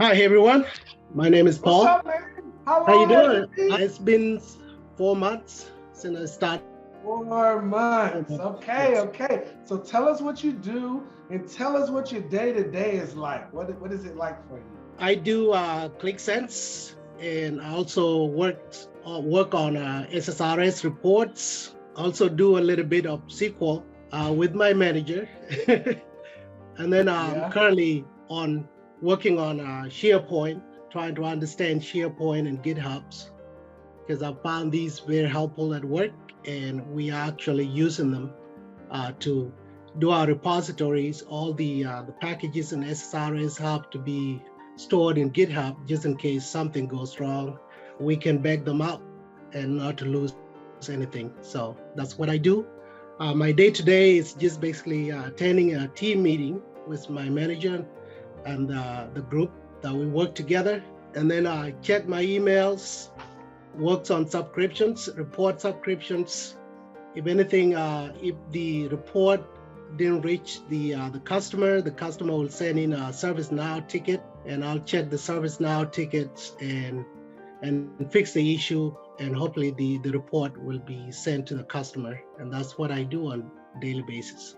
Hi everyone, my name is What's Paul. up, man? How How you long has doing? it been? It's been 4 months since I started. 4 months. 4 months, Okay, yes. okay. So tell us what you do and tell us what your day to day is like. What is it like for you? I do ClickSense, and I also work on SSRS reports. Also do a little bit of SQL with my manager, and then I'm Yeah. currently on working on SharePoint, trying to understand SharePoint and GitHubs because I found these very helpful at work, and we are actually using them to do our repositories. All the packages and SSRS have to be stored in GitHub just in case something goes wrong. We can back them up and not to lose anything. So that's what I do. My day to day is just basically attending a team meeting with my manager and the group that we work together. And then I check my emails, works on subscriptions, report subscriptions. If anything, if the report didn't reach the customer will send in a ServiceNow ticket, and I'll check the ServiceNow tickets and fix the issue, and hopefully the report will be sent to the customer. And that's what I do on a daily basis.